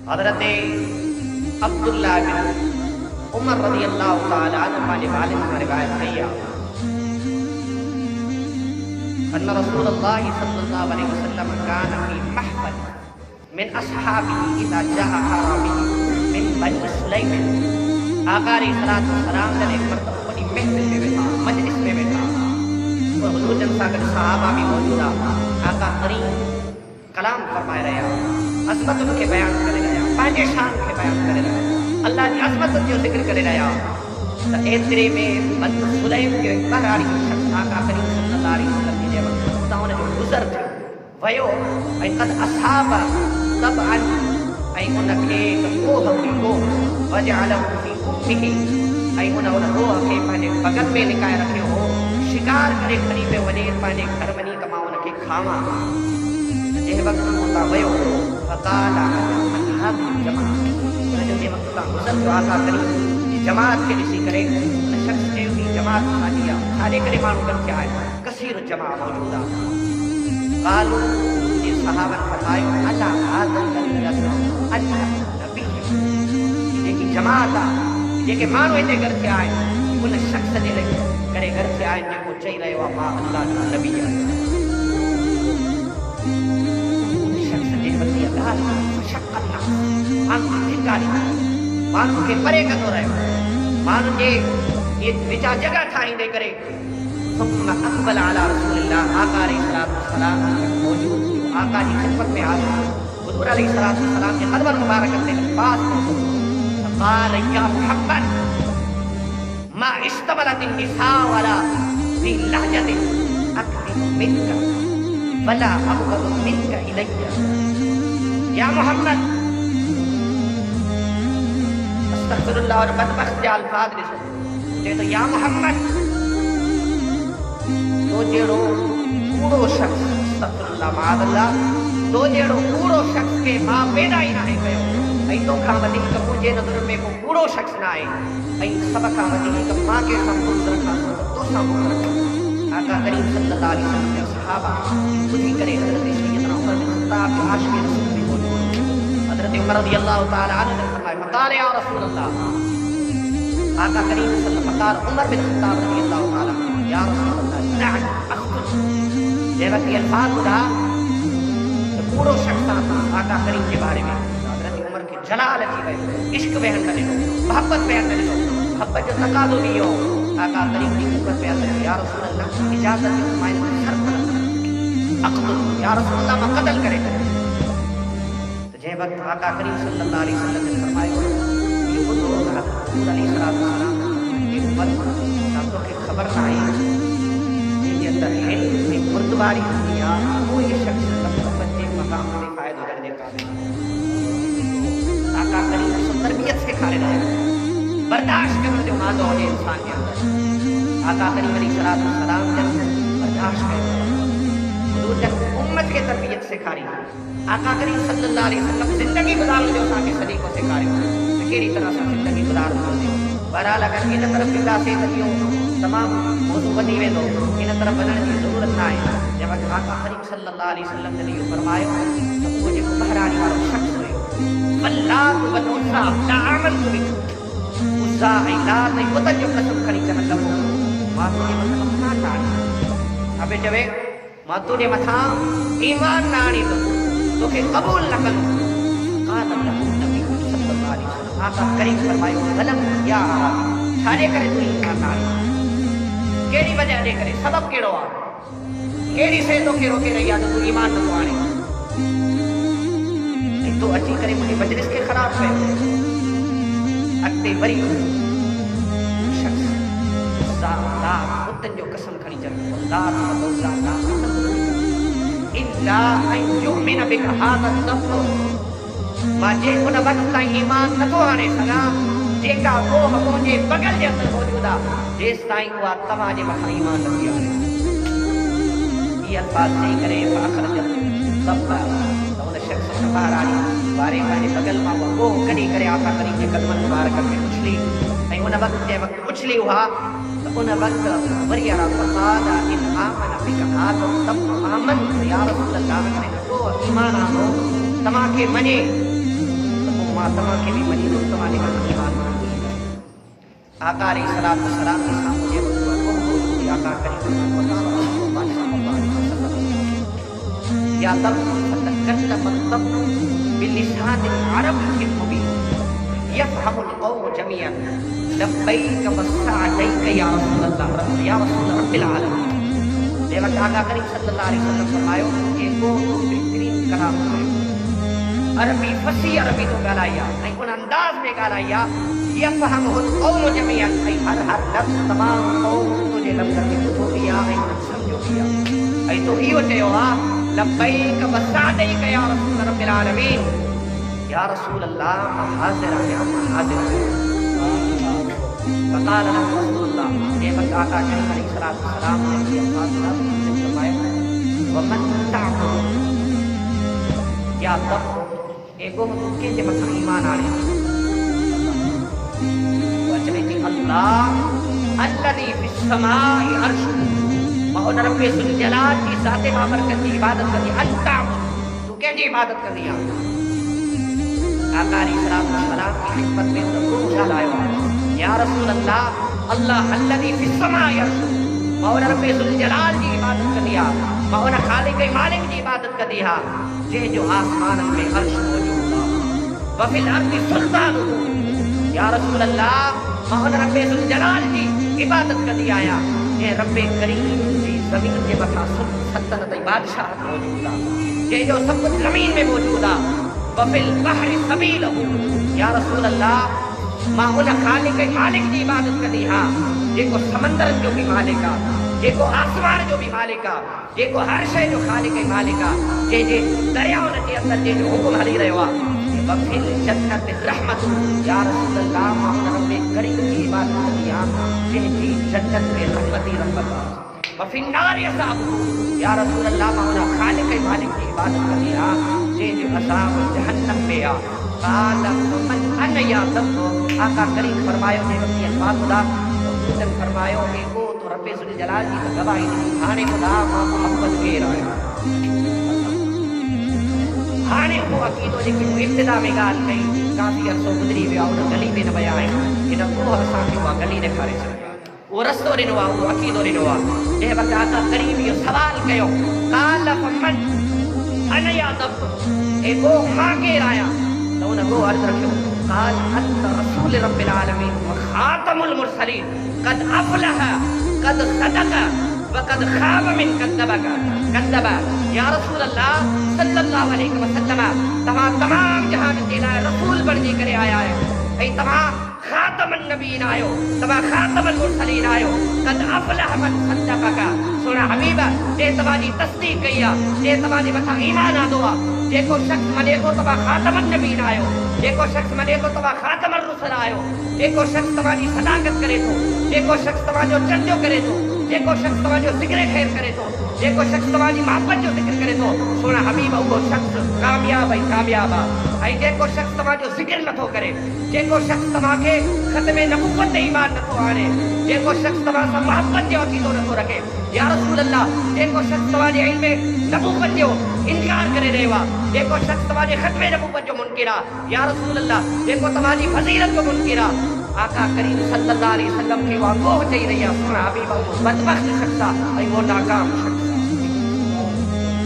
حضرت عبداللہ بن عمر رضی اللہ تعالی عنہ نے والد سے روایت کیا ان رسول اللہ صلی اللہ علیہ وسلم کان فی محفل من اصحابہ اذا جاء اعرابی من بنی سلیم. آقا علیہ السلام نے ایک مرتبہ بڑی محفل میں بیٹھا، مجلس میں بیٹھا اور حضور جن ساگر صحابہ بھی موجودہ. آقا کریم کلام فرمائے رہا، عظمت ان کے بیان کرے رہا، پانچے شان کے بیان کرے رہا، اللہ کی عظمت جو ذکر کرے رہا. تو ایترے میں بنی سلیم کے ایک بہراری شخص آقا کریم صلی اللہ علیہ وسلم کی جب خداؤں نے جو گزر تھے ویو ای قد اصحاب طبعا ای ان کے کوہ کو وجعلہ فی امہ ای ان روح کے پہنے بغل میں لکائے رکھے ہو شکار کرے قریبے ونیر پہنے گھر منی کماؤں کے کھاما. جہ وقت ہوتا ویو فقال من هذه الجماعة جو یہ وقت کا گزر جو آقا کریم جماعت کے لسی کرے ان شخص کے بھی جماعت ساتھیا سارے کرے مانو کر کے آئے کثیر جماعت موجودہ. قالوا یہ صحابہ فرمائے اللہ حاضر کریم یسر اللہ نبی یہ کی جماعت یہ کہ مانو ایتے گھر کے آئے ان شخص نے لگے کرے گھر سے آئے جن کو چاہی رہے وہاں اللہ نبی آئے ان شخص نے بلدی اللہ مشقت نہ مانو دھکاری مانو کے پرے کا دو رہے مانو کے یہ بچا جگہ ٹھائیں دے کرے. ثم اقبل على رسول اللہ آقا علیہ السلام موجود آقا کی خدمت میں حاضر حضور علیہ السلام کے قدم مبارک اپنے پاس قال یا محمد ما اشتملت النساء ولا في لهجة اكثر منك ولا ابغض منك الي. یا محمد استغفر اللہ اور بدبخت الفاظ نے تو یا محمد تو جیڑو پورو شخص استغفر اللہ معاذ اللہ تو جیڑو پورو شخص کے ماں پیدا ہی نہ ہے کہو ای تو کھا ودی کا مجھے نظر میں کو پورو شخص نہ ہے ای سب کھا ودی کا ماں کے سامنے رکھا تو سامنے رکھا. آقا کریم صلی اللہ علیہ وسلم کے صحابہ خود ہی کرے حضرت سیدنا عمر بن خطاب کے عاشق رسول بھی موجود. حضرت عمر رضی اللہ تعالی عنہ نے فرمایا فقال یا رسول اللہ آقا کریم صلی اللہ علیہ وسلم فقال عمر بن خطاب رضی اللہ تعالی عنہ یا رسول اللہ نعم اخبر جب کہ الفاظ ادا پورو شخص آقا کریم کے بارے میں حضرت عمر کی جلالت ہی عشق بیان کرنے لو محبت بیان کرنے لو محبت جو تقاضو بھی ہو آقا کریم کی خدمت بیان کرنے یا رسول اللہ اجازت ہے فرمائے سر پر اقتل یا رسول اللہ میں قتل کرے تو جب وقت آقا کریم صلی اللہ علیہ وسلم نے فرمائے یہ وہ حضور علیہ السلام کی عمر ساتھوں کی خبر نہ آئی اندر علم میں مردواری دنیا کوئی شخص محبت کے مقام میں فائدہ درجے کا آقا کریم سے تربیت سے کھانے رہے برداشت کرنے جو مادہ ہونے انسان کے اندر آقا کریم علیہ السلام جب برداشت کرنے حضور جب امت کے تربیت سے کھا رہی آقا کریم صلی اللہ علیہ وسلم زندگی گزارنے جو آسان کے صدیقوں سے کھا رہی کیری طرح سے زندگی گزارنے بہرحال اگر ان طرف اللہ سے تکیوں تمام موضوع بدی میں دو ان طرف بننے کی ضرورت نہ ہے. جب آقا کریم صلی اللہ علیہ وسلم نے یہ فرمایا تو وہ جو بہرانی والا شخص ہوئے واللات والعزا لا آمنت بک عزا ایلات ای وطن جو قسم کھڑی چاہت لگو ماتو نے مثلا مسنا چاہی ابھی جبے ماتو نے مثلا ایمان نہ آنی تو کہ قبول نہ کرو قال اللہ نبی صلی اللہ علیہ وسلم آقا کریم فرمائے غلم یا آرابی چھاڑے کرے تو ایمان نہ آنی کیڑی وجہ دے کرے سبب کیڑو آ کیڑی سے تو کیڑو کے رہی آدھو تو ایمان تو آنے ایک تو اچھی کرے مجھے مجلس کے خراب پہ اکتے بری شخص ذات اتن جو قسم کھڑی جب ذات مطلع ذات اللہ ان یؤمن بک هذا النفس ما جے ان وقت ایمان نہ تو آنے سگا جے کا وہ مجھے بغل جے اندر موجودہ جس تائیں ہوا تماجے مخا ایمان نبی آنے یہ الفاظ نہیں کرے فاخر جب سب تو ان شخص سے باہر آنی بارے بارے بغل ماں وہ کڑی کرے آقا کریم کے قدمت مبارک کے اچھلی ان وقت جے وقت اچھلی ہوا تو ان وقت وریارا فقادا ان آمن بک آدو تب آمن یا رسول اللہ کرے تو ایمان آنو تماکے منے تما کے بھی مجید تمہارے کا ایمان آقا علیہ الصلوۃ والسلام کے سامنے بدعا کو بولی آقا کریم یا تب فتکلم الطب بلسان عربی مبین یفهم القوم جميعا لبیک وسعدیک یا رسول اللہ یا رسول رب العالمین. دے وقت آقا کریم صلی اللہ علیہ وسلم فرمایا کہ وہ بہترین کلام ہے عربی فصیح عربی تو گالایا نہیں ان انداز میں گالایا یفهم القوم جميعا ای ہر لفظ تمام قوم تجھے لفظ میں بدھو گیا ای سمجھو گیا ای تو ایو چیو ہا لبیک وسعدیک یا رسول رب العالمین یا رسول اللہ میں حاضر آیا میں حاضر آیا. فقال له رسول اللہ یہ وقت آقا کریم علیہ السلام نے یہ الفاظ نے فرمایا ومن تعبد یا تب ایگو کے جب ایمان آ رہے وجہتی اللہ الذی فی السماء عرش مہون رب ذوالجلال کی ذات بابرکت کی عبادت کرنی انتا تو کہیں جی عبادت کرنی آقا علیہ السلام کی خدمت میں ضرور خیال آئے یا رسول اللہ اللہ الذی فی السماء عرش مہون رب ذوالجلال کی عبادت کرنی مہون خالق مالک کی عبادت کرنی جے جو آسمان میں عرش موجود وفی الارض سلطان یا رسول اللہ مہون رب ذوالجلال کی عبادت کرنی آیا یہ رب کریم کی زمین کے مکھا سلطنت بادشاہت موجود یہ جو سب کچھ زمین میں موجود وفی البحر سبیلہ یا رسول اللہ مہون خالق مالک کی عبادت کرنی جے کو سمندر جو بھی مالکا جے کو آسمان جو بھی مالکا جے کو ہر شے جو خالق مالکا جے دریاؤں کے اندر جے جو حکم ہلی رہوا وفی الجنت رحمت یا رسول اللہ مہون رب کریم کی عبادت کرنی جے جنت میں رحمتی رحمت وفی النار عذاب یا رسول اللہ مہون خالق مالک کی عبادت کرنی جے جو عذاب جہنم میں قال من انا یا تب آقا کریم فرمایا نے ربی الفاظ خدا تو فرمایا کہ وہ تو رب ذوالجلال کی گواہی دی ہانے خدا محمد کے رہا ہانے وہ عقیدو لیکن وہ ابتدا میں گال نہیں کافی عرصوں گزری ویا اور گلی میں نہ ویا ہے کہ نہ وہ اساں کے وہ گلی نے کھارے چلے وہ رستو رنوا وہ عقیدو رنوا یہ وقت آقا کریم یہ سوال کیو قال فمن انا یا تب اے وہ ماں کے رایا تو انہوں نے وہ عرض رکھو قال انت رسول رب العالمین وخاتم المرسلین قد افلح قد صدق وقد خاب من کذب یا رسول اللہ صلی اللہ علیہ وسلم تمام جہان کے لائے رسول بڑھنے کرے آیا ہے ای تمام خاتم النبیین آئے ہو تمام خاتم المرسلین آئے ہو قد افلح من صدقکا سونا حبیبہ جے تمہاری تصدیق کیا جے تمہاری بتا ایمان آدھوا جے کو شخص منے کو تمہا خاتم النبیین آئے ہو جے کو شخص منے کو تمہا خاتم الرسل آئے ہو جے کو شخص تمہاری صداقت کرے تو جے کو شخص تمہا جو چندیو کرے تو جے کو شخص تمہا جو ذکر خیر کرے تو جے کو شخص تمہاری محبت جو ذکر کرے تو سونا حبیبہ وہ شخص کامیاب ہے کامیاب ہے جے کو شخص تمہا جو ذکر نہ تو کرے جے کو شخص تمہا کے ختم نبوت ایمان نہ تو آنے جے کو شخص تمہا سا محبت جو عقیدو نہ تو رکھے یا رسول اللہ جے کو شخص تمہاری علم نبوت جو انکار کرے رہے وا جے کو شخص تمہاری ختم نبوت جو منکرہ یا رسول اللہ جے کو تمہاری فضیلت جو منکرہ آقا کریم صلی اللہ علیہ وسلم کی واقعہ چاہی رہی ہے سنا حبیبہ بدبخت شخصہ ای وہ ناکام شخص